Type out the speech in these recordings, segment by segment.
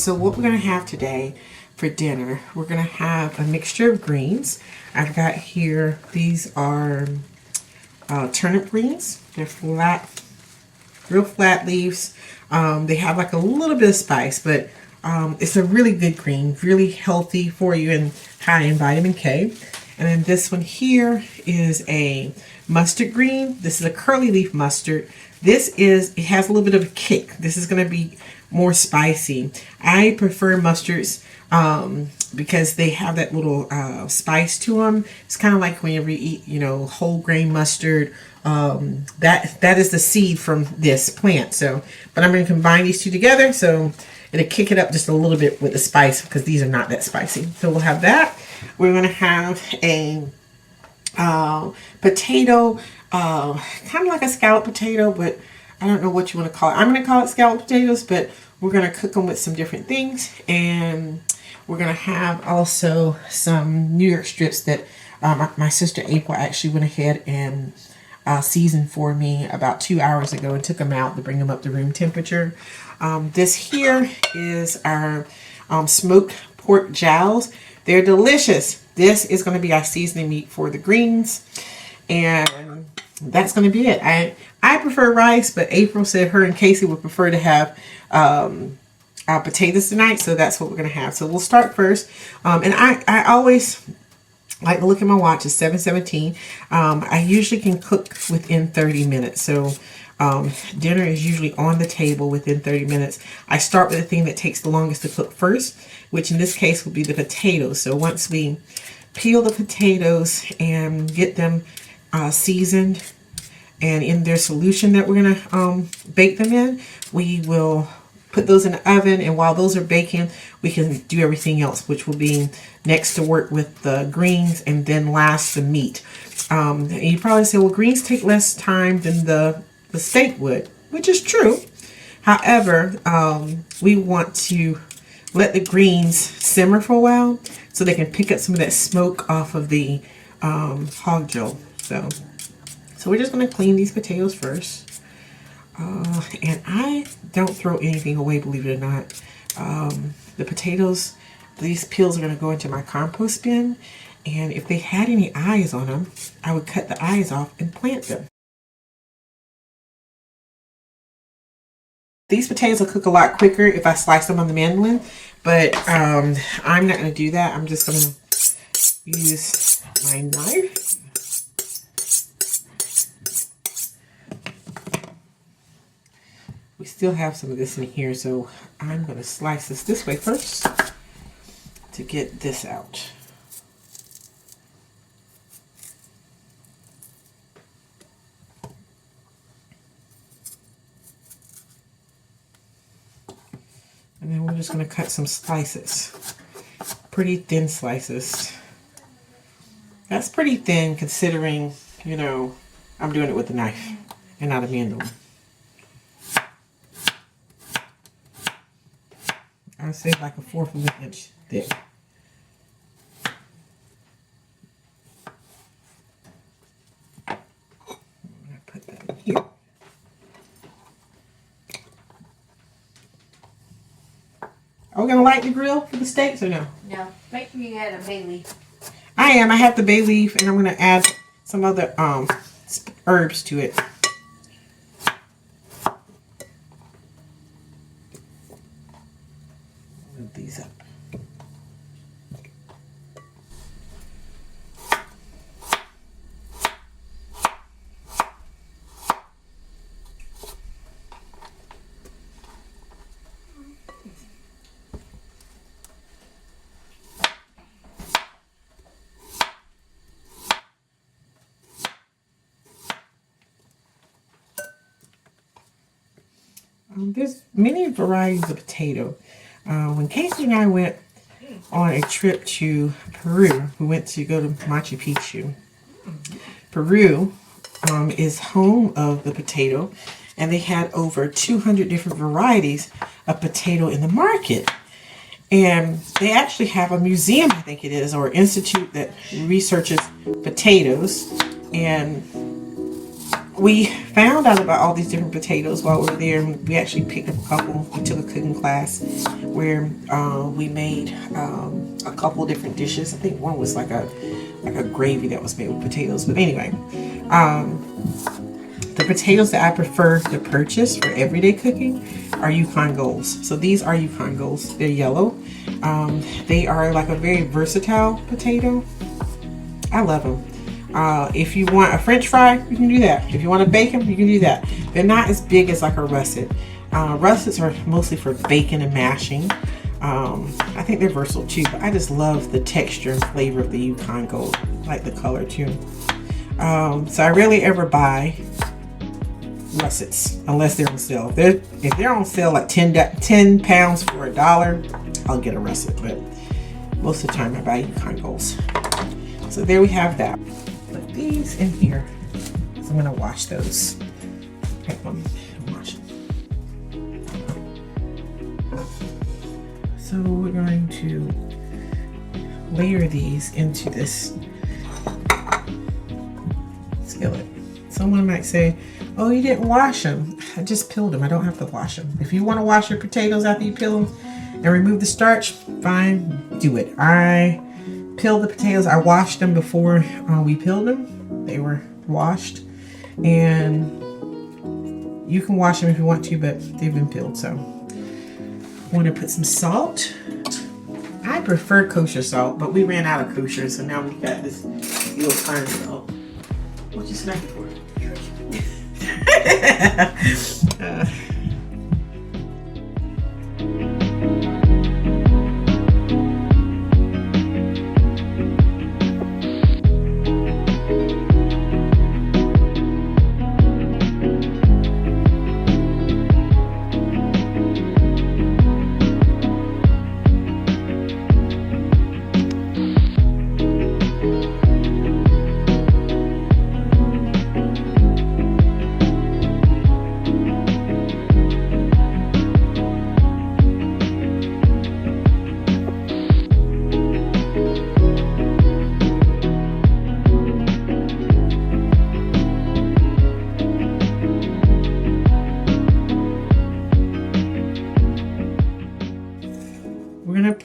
So what we're going to have today for dinner, we're going to have a mixture of greens. I've got here, these are turnip greens. They're flat, real flat leaves. They have like a little bit of spice, but it's a really good green, really healthy for you and high in vitamin K. And then this one here is a mustard green. This is a curly leaf mustard. It has a little bit of a kick. This is going to be more spicy. I prefer mustards because they have that little spice to them. It's kind of like whenever you eat, whole grain mustard. That is the seed from this plant. So, but I'm going to combine these two together. So it'll kick it up just a little bit with the spice because these are not that spicy. So we'll have that. We're going to have a potato, kind of like a scalloped potato, but I don't know what you want to call it. I'm going to call it scalloped potatoes, but we're going to cook them with some different things. And we're going to have also some New York strips that my sister April actually went ahead and seasoned for me about 2 hours ago and took them out to bring them up to room temperature. This here is our smoked pork jowls. They're delicious. This is going to be our seasoning meat for the greens. And that's going to be it. I prefer rice, but April said her and Casey would prefer to have potatoes tonight. So that's what we're going to have. So we'll start first. And I always like to look at my watch. It's 7:17. I usually can cook within 30 minutes. So dinner is usually on the table within 30 minutes. I start with the thing that takes the longest to cook first, which in this case will be the potatoes. So once we peel the potatoes and get them seasoned and in their solution that we're going to bake them in, we will put those in the oven. And while those are baking, we can do everything else, which will be next to work with the greens and then last the meat. And you probably say, well, greens take less time than the steak would, which is true. However, we want to let the greens simmer for a while so they can pick up some of that smoke off of the hog jowl. So we're just going to clean these potatoes first. And I don't throw anything away, believe it or not. The potatoes, these peels are going to go into my compost bin. And if they had any eyes on them, I would cut the eyes off and plant them. These potatoes will cook a lot quicker if I slice them on the mandolin, but I'm not going to do that. I'm just going to use my knife. We still have some of this in here, so I'm going to slice this way first to get this out. And then we're just going to cut some slices, pretty thin slices. That's pretty thin considering, I'm doing it with a knife and not a mandolin. I'd say like a 1/4 of an inch thick. I'm going to put that in here. Are we going to light the grill for the steaks or no? No. Make sure you add a bay leaf. I am. I have the bay leaf and I'm going to add some other herbs to it. Move these up. There's many varieties of potato. When Casey and I went on a trip to Peru, we went to go to Machu Picchu. Peru is home of the potato, and they had over 200 different varieties of potato in the market. And they actually have a museum, I think it is, or institute that researches potatoes. And we found out about all these different potatoes while we were there. We actually picked up a couple. We took a cooking class where we made a couple different dishes. I think one was like a gravy that was made with potatoes. But anyway, the potatoes that I prefer to purchase for everyday cooking are Yukon Golds. So these are Yukon Golds. They're yellow. They are like a very versatile potato. I love them. If you want a French fry, you can do that. If you want to bake them, you can do that. They're not as big as like a russet. Russets are mostly for baking and mashing. I think they're versatile too, but I just love the texture and flavor of the Yukon Gold. I like the color too. So I rarely ever buy russets unless they're on sale. If they're on sale like 10 pounds for $1, I'll get a russet, but most of the time I buy Yukon Golds. So there we have that. Put these in here. So I'm gonna wash those. Okay, let me wash them. So we're going to layer these into this skillet. Someone might say, oh, you didn't wash them. I just peeled them. I don't have to wash them. If you want to wash your potatoes after you peel them and remove the starch, fine, do it. I peeled the potatoes. I washed them before we peeled them. They were washed, and you can wash them if you want to, but they've been peeled. So I want to put some salt. I prefer kosher salt, but we ran out of kosher, so now we've got this little fine salt. What you snacking for?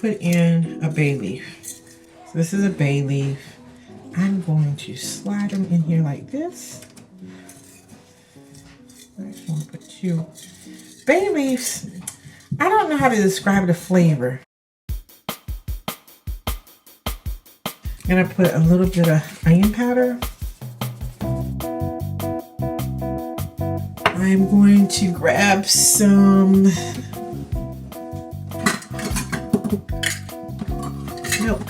Put in a bay leaf. So this is a bay leaf. I'm going to slide them in here like this. I just want to put 2 bay leaves. I don't know how to describe the flavor. I'm gonna put a little bit of onion powder. I'm going to grab some milk.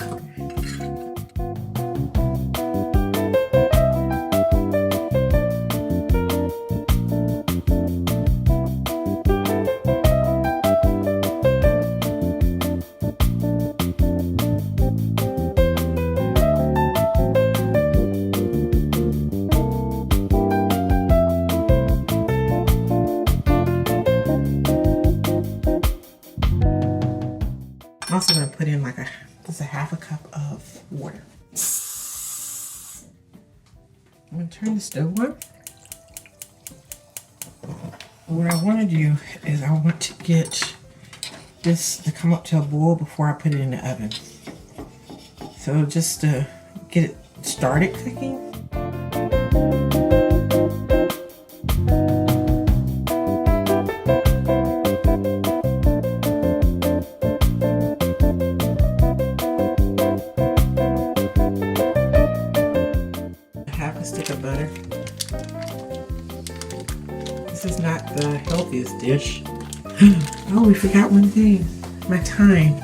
I'm also going to put in like just a half a cup of water. I'm going to turn the stove on. What I want to do is I want to get this to come up to a boil before I put it in the oven. So just to get it started cooking. Stick of butter. This is not the healthiest dish. Oh, we forgot one thing. My thyme.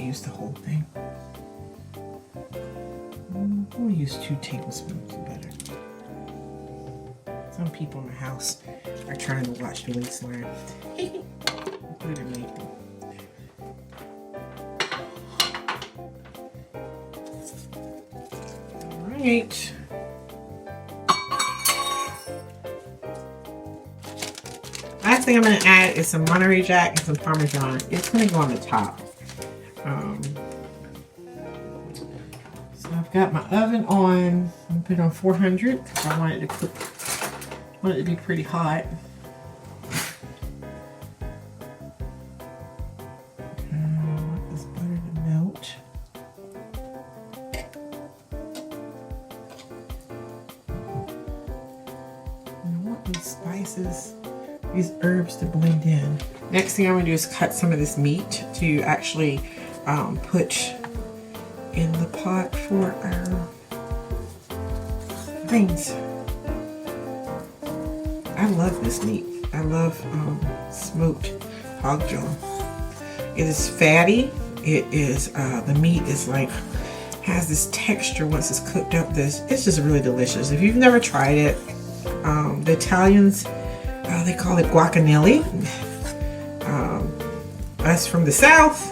use the whole thing. We'll use 2 tablespoons of butter. Some people in the house are trying to watch the waistline. Put it in maple. Alright. Last thing I'm going to add is some Monterey Jack and some Parmesan. It's going to go on the top. So I've got my oven on. I'm going to put it on 400 because I want it to cook. I want it to be pretty hot. I want this butter to melt. And I want these spices, these herbs to blend in. Next thing I'm going to do is cut some of this meat to actually put in the pot for our things. I love this meat. I love smoked hog jaw. It is fatty. It is the meat is like has this texture once it's cooked up. It's just really delicious. If you've never tried it, the Italians they call it guacanelli. Us from the South,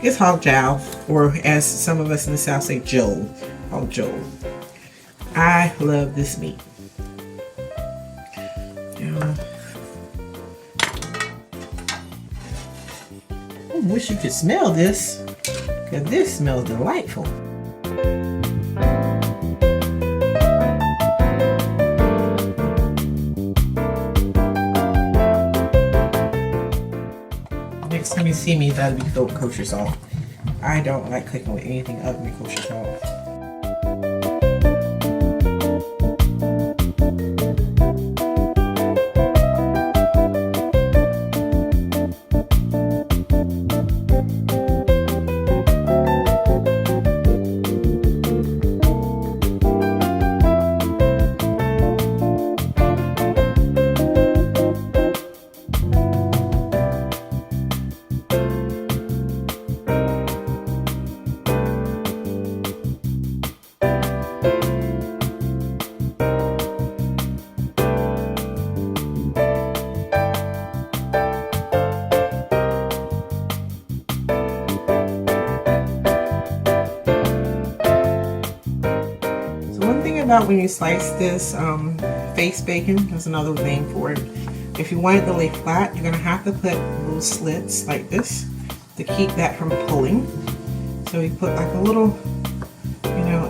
it's hog jowl, or as some of us in the South say, joel, hog joel. I love this meat. I wish you could smell this, because this smells delightful. Next time you see me, that'll be kosher salt. I don't like cooking with anything other than kosher salt. About when you slice this face bacon, there's another name for it. If you want it to lay flat, you're gonna have to put little slits like this to keep that from pulling. So you put like a little,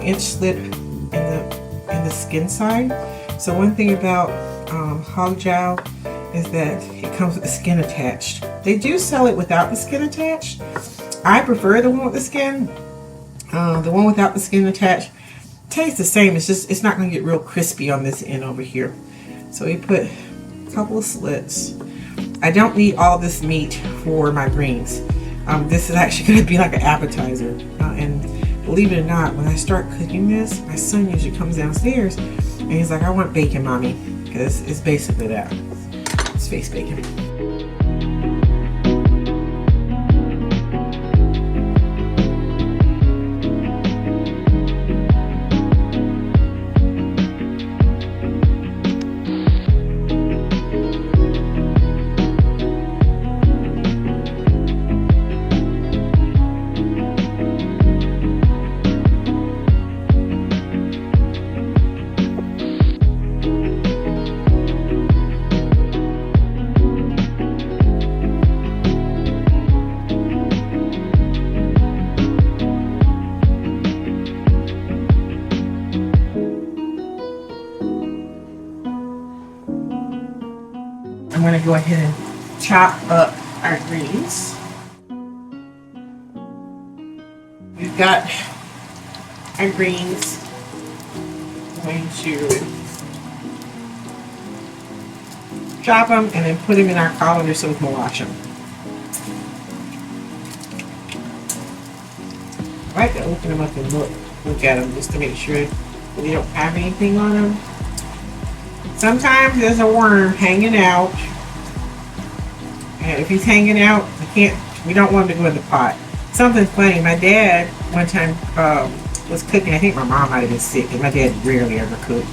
inch slit in the skin side. So one thing about hog jowl is that it comes with the skin attached. They do sell it without the skin attached. I prefer the one with the skin. The one without the skin attached tastes the same. It's just it's not going to get real crispy on this end over here. So we put a couple of slits. I don't need all this meat for my greens. This is actually going to be like an appetizer. And believe it or not, when I start cooking this, my son usually comes downstairs and he's like, "I want bacon, mommy," because it's basically that. It's face bacon. I'm going to go ahead and chop up our greens. We've got our greens. I'm going to chop them and then put them in our colander so we can wash them. I like to open them up and look at them just to make sure we don't have anything on them. Sometimes there's a worm hanging out, and if he's hanging out, we don't want him to go in the pot. something funny. My dad one time was cooking. I think my mom might have been sick, and my dad rarely ever cooked.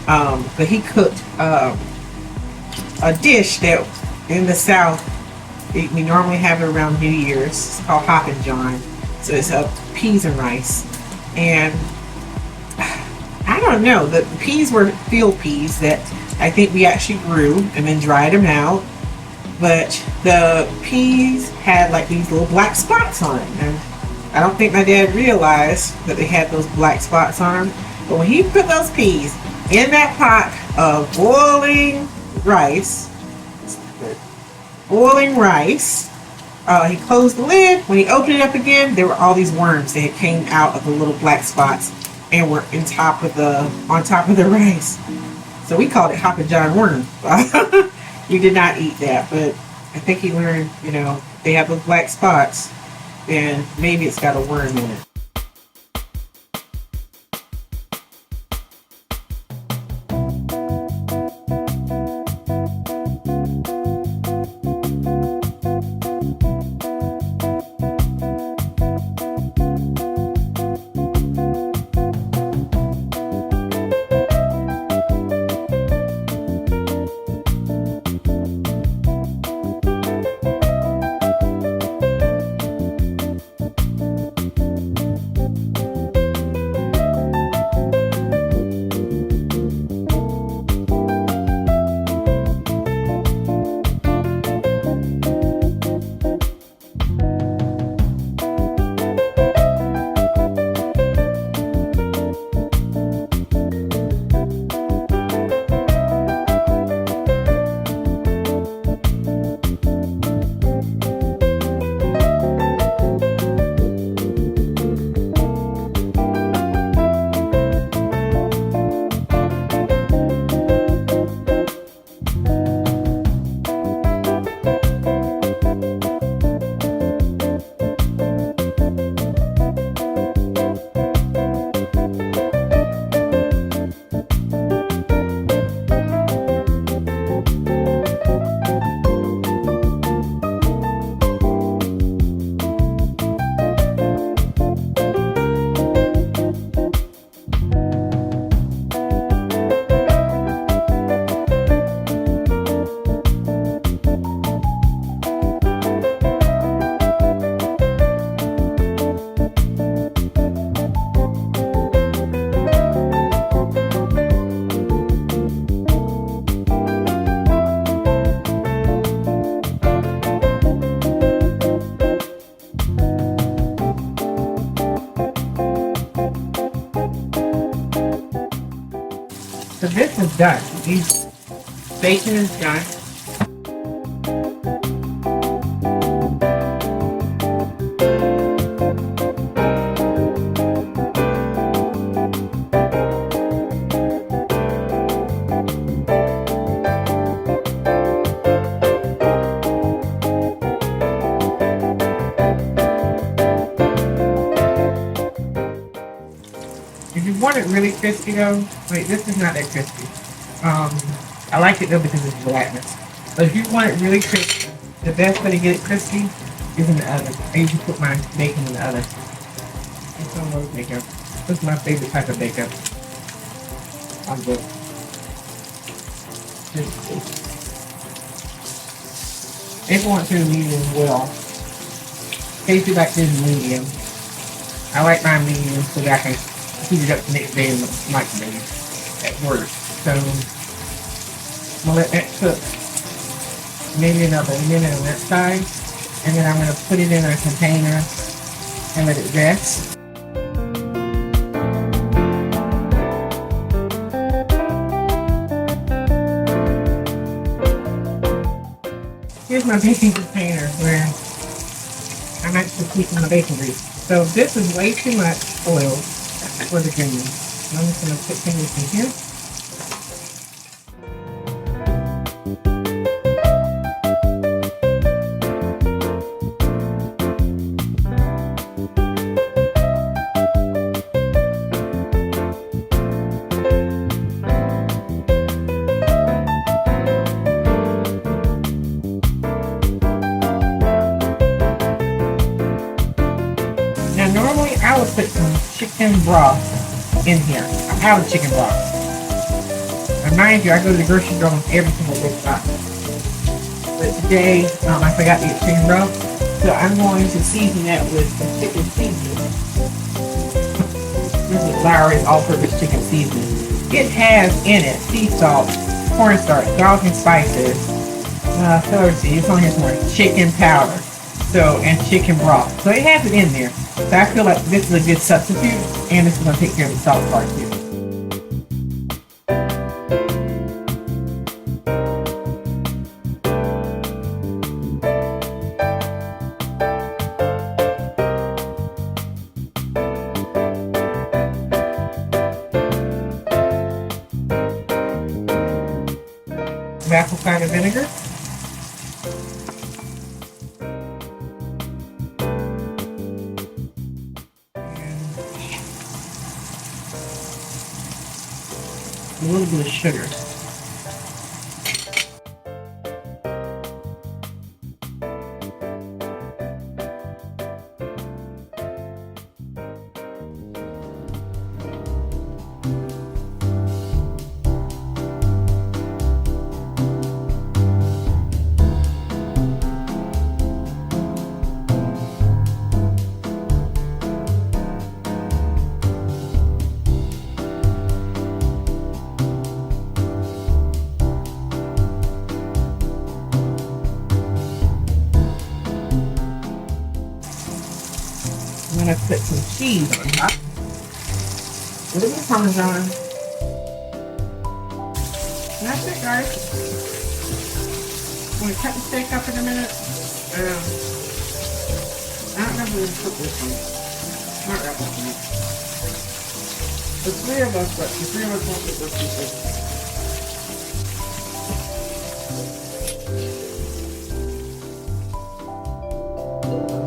But he cooked a dish that in the South we normally have it around New Year's. It's called Hoppin' John. So it's peas and rice, and I don't know. The peas were field peas that I think we actually grew and then dried them out. But the peas had like these little black spots on them, and I don't think my dad realized that they had those black spots on them. But when he put those peas in that pot of boiling rice, he closed the lid. When he opened it up again, there were all these worms that had came out of the little black spots and were on top of the rice. So we called it Hoppin' John worm. We did not eat that, but I think he learned, they have those black spots, and maybe it's got a worm in it. So this is done. These bacon is done. If you want it really crispy though, wait, this is not that crispy. I like it though because it's gelatinous. But if you want it really crispy, the best way to get it crispy is in the oven. I usually put my bacon in the oven. It's on roast bacon. This is my favorite type of bacon. I'm good. If you want to medium as well, Casey likes his medium. I like my medium so that I can heat it up the next day in the microwave at work. So I'm gonna let that cook maybe another minute on that side, and then I'm gonna put it in a container and let it rest. Here's my baking container where I'm actually keeping my bacon grease. So this is way too much oil for the green. I'm just going to put things in here. Now normally I would put some chicken broth in here. I have a chicken broth. And mind you, I go to the grocery store almost every single day time. But today, I forgot to get chicken broth. So I'm going to season that with some chicken seasoning. This is Lowry's all-purpose chicken seasoning. It has in it sea salt, cornstarch, garlic and spices, celery seed. It's on here somewhere. Chicken powder. So, and chicken broth. So it has it in there. So I feel like this is a good substitute, and this is going to take care of the salt part too. Apple cider vinegar. A little bit of sugar. I'm going to put some cheese on top. A little bit of Parmesan. And that's it, guys. I'm going to cut the steak up in a minute. I don't know if we're going to cook this one. Not that one. The three of us won't cook this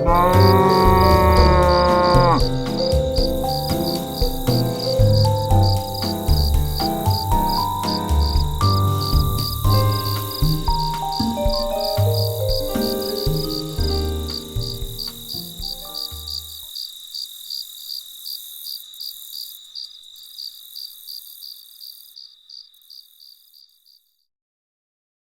one.